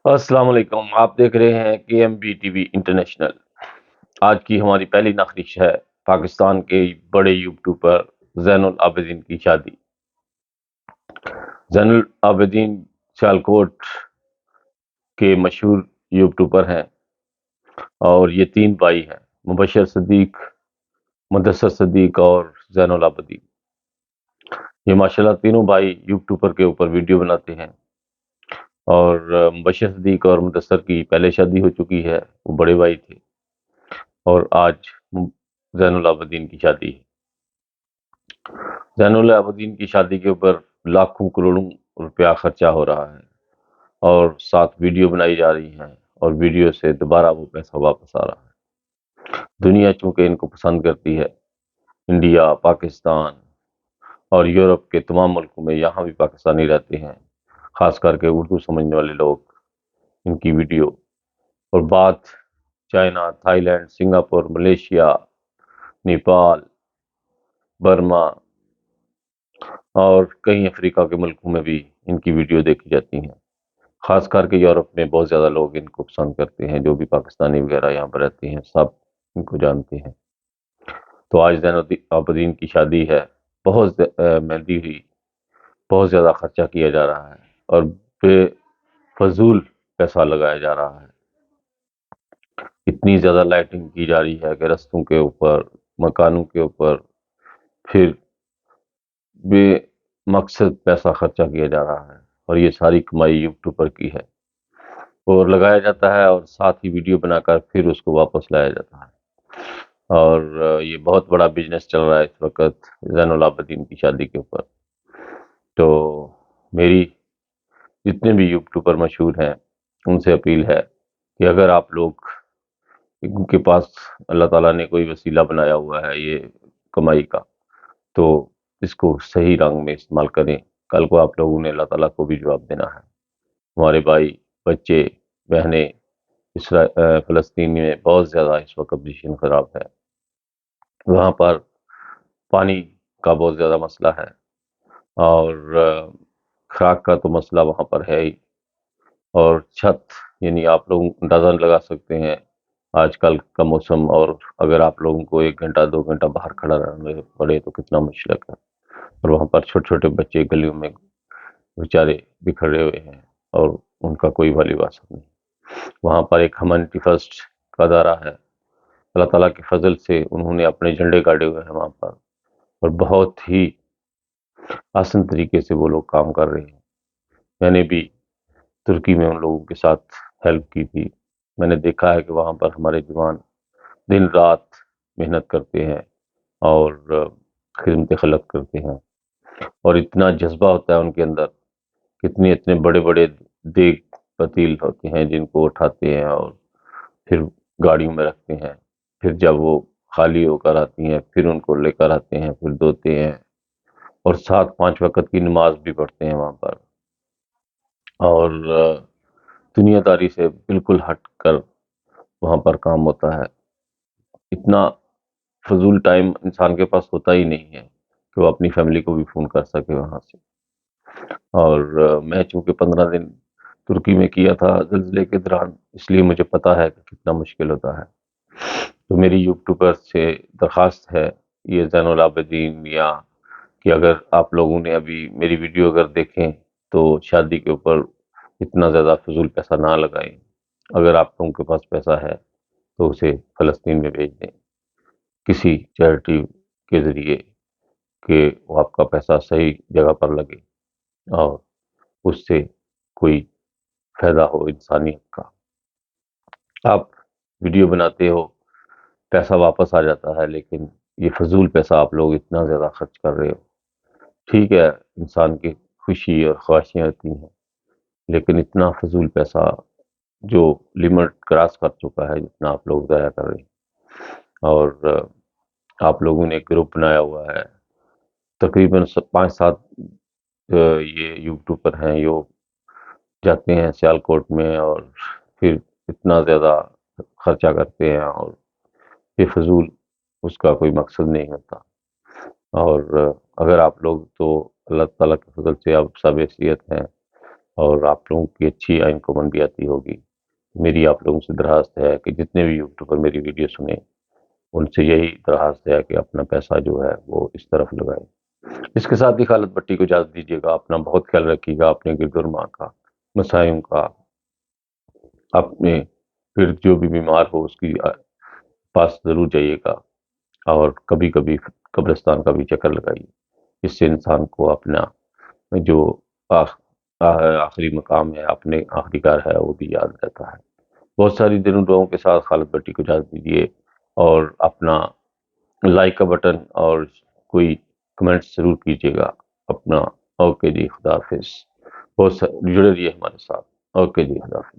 السلام علیکم، آپ دیکھ رہے ہیں کے M B T V International. آج کی ہماری پہلی نخرش ہے پاکستان کے بڑے یوٹیوبر زین العابدین کی شادی۔ زین العابدین سیالکوٹ کے مشہور یوٹیوبر ہیں اور یہ تین بھائی ہیں، مبشر صدیق، مدثر صدیق اور زین العابدین۔ یہ ماشاءاللہ تینوں بھائی یوٹیوبر کے اوپر ویڈیو بناتے ہیں، اور مبشر صدیق اور مدثر کی پہلے شادی ہو چکی ہے، وہ بڑے بھائی تھے، اور آج زین العابدین کی شادی ہے۔ زین العابدین کی شادی کے اوپر لاکھوں کروڑوں روپیہ خرچہ ہو رہا ہے، اور ساتھ ویڈیو بنائی جا رہی ہیں، اور ویڈیو سے دوبارہ وہ پیسہ واپس آ رہا ہے۔ دنیا چونکہ ان کو پسند کرتی ہے، انڈیا، پاکستان اور یورپ کے تمام ملکوں میں، یہاں بھی پاکستانی رہتے ہیں، خاص کر کے اردو سمجھنے والے لوگ ان کی ویڈیو، اور بات China, Thailand, Singapore, Malaysia, Nepal, Burma اور کئی افریقہ کے ملکوں میں بھی ان کی ویڈیو دیکھی جاتی ہیں۔ خاص کر کے یورپ میں بہت زیادہ لوگ ان کو پسند کرتے ہیں، جو بھی پاکستانی وغیرہ یہاں پر رہتے ہیں سب ان کو جانتے ہیں۔ تو آج زین العابدین کی شادی ہے، بہت مہندی ہوئی، بہت زیادہ خرچہ کیا جا رہا ہے، اور بے فضول پیسہ لگایا جا رہا ہے۔ اتنی زیادہ لائٹنگ کی جا رہی ہے کہ رستوں کے اوپر، مکانوں کے اوپر، پھر بے مقصد پیسہ خرچہ کیا جا رہا ہے، اور یہ ساری کمائی یوٹیوبر کی ہے، اور لگایا جاتا ہے، اور ساتھ ہی ویڈیو بنا کر پھر اس کو واپس لایا جاتا ہے۔ اور یہ بہت بڑا بزنس چل رہا ہے اس وقت زین العابدین کی شادی کے اوپر۔ تو میری جتنے بھی یوٹیوبر مشہور ہیں ان سے اپیل ہے کہ اگر آپ لوگ ان کے پاس اللہ تعالیٰ نے کوئی وسیلہ بنایا ہوا ہے یہ کمائی کا، تو اس کو صحیح رنگ میں استعمال کریں، کل کو آپ لوگوں نے اللہ تعالیٰ کو بھی جواب دینا ہے۔ ہمارے بھائی، بچے، بہنیں فلسطین میں بہت زیادہ اس وقت پوزیشن خراب ہے، وہاں پر پانی کا بہت زیادہ مسئلہ ہے، اور خوراک کا تو مسئلہ وہاں پر ہے ہی، اور چھت، یعنی آپ لوگ اندازہ لگا سکتے ہیں آج کل کا موسم، اور اگر آپ لوگوں کو 1 گھنٹہ 2 گھنٹہ باہر کھڑا رہنا پڑے تو کتنا مشکل ہے، اور وہاں پر چھوٹے چھوٹے بچے گلیوں میں بیچارے بکھرے ہوئے ہیں، اور ان کا کوئی والی واسطہ نہیں۔ وہاں پر ایک ہیومینٹی فرسٹ کا ادارہ ہے، اللہ تعالیٰ کے فضل سے انہوں نے اپنے جھنڈے گاڑے ہوئے ہیں وہاں پر، اور بہت ہی آسان طریقے سے وہ لوگ کام کر رہے ہیں۔ میں نے بھی ترکی میں ان لوگوں کے ساتھ ہیلپ کی تھی، میں نے دیکھا ہے کہ وہاں پر ہمارے جوان دن رات محنت کرتے ہیں اور خدمت خلق کرتے ہیں، اور اتنا جذبہ ہوتا ہے ان کے اندر، کتنے اتنے بڑے بڑے دیگ پتیل ہوتے ہیں جن کو اٹھاتے ہیں اور پھر گاڑیوں میں رکھتے ہیں، پھر جب وہ خالی ہو کر آتی ہیں پھر ان کو لے کر آتے ہیں، پھر دھوتے ہیں، اور 7 5 وقت کی نماز بھی پڑھتے ہیں وہاں پر، اور دنیا داری سے بالکل ہٹ کر وہاں پر کام ہوتا ہے۔ اتنا فضول ٹائم انسان کے پاس ہوتا ہی نہیں ہے کہ وہ اپنی فیملی کو بھی فون کر سکے وہاں سے۔ اور میں چونکہ 15 دن ترکی میں کیا تھا زلزلے کے دوران، اس لیے مجھے پتا ہے کہ کتنا مشکل ہوتا ہے۔ تو میری یوٹیوبر سے درخواست ہے، یہ زین العابدین، یا کہ اگر آپ لوگوں نے ابھی میری ویڈیو اگر دیکھیں تو شادی کے اوپر اتنا زیادہ فضول پیسہ نہ لگائیں، اگر آپ لوگوں کے پاس پیسہ ہے تو اسے فلسطین میں بھیج دیں کسی چیریٹی کے ذریعے، کہ وہ آپ کا پیسہ صحیح جگہ پر لگے اور اس سے کوئی فائدہ ہو انسانیت کا۔ آپ ویڈیو بناتے ہو، پیسہ واپس آ جاتا ہے، لیکن یہ فضول پیسہ آپ لوگ اتنا زیادہ خرچ کر رہے ہو۔ ٹھیک ہے، انسان کی خوشی اور خواہشیں ہوتی ہیں، لیکن اتنا فضول پیسہ جو لمٹ کراس کر چکا ہے جتنا آپ لوگ ضائع کر رہے ہیں۔ اور آپ لوگوں نے ایک گروپ بنایا ہوا ہے، تقریباً 5 7 یہ یوٹیوبر ہیں، جو جاتے ہیں سیالکوٹ میں اور پھر اتنا زیادہ خرچہ کرتے ہیں، اور بے فضول اس کا کوئی مقصد نہیں ہوتا۔ اور اگر آپ لوگ تو اللہ تعالیٰ کے فضل سے آپ سب حیثیت ہیں، اور آپ لوگوں کی اچھی انکم بھی آتی ہوگی۔ میری آپ لوگوں سے درخواست ہے کہ جتنے بھی یوٹیوبر میری ویڈیو سنیں، ان سے یہی درخواست ہے کہ اپنا پیسہ جو ہے وہ اس طرف لگائیں۔ اس کے ساتھ ہی خالد بٹی کو اجازت دیجیے گا، اپنا بہت خیال رکھیے گا، اپنے گرد و نواح کا، مسائیوں کا، اپنے پھر جو بھی بیمار ہو اس کی پاس ضرور جائیے گا، اور کبھی کبھی قبرستان کا بھی چکر لگائیے۔ اس سے انسان کو اپنا جو آخری مقام ہے، اپنے آخری کار ہے، وہ بھی یاد رہتا ہے۔ بہت ساری دنوں دعاؤں کے ساتھ خالد بٹی کو اجازت دیجیے، اور اپنا لائک کا بٹن اور کوئی کمنٹ ضرور کیجیے گا اپنا۔ اوکے جی، خدا حافظ۔ بہت جڑے رہیے ہمارے ساتھ۔ اوکے جی، خدا حافظ۔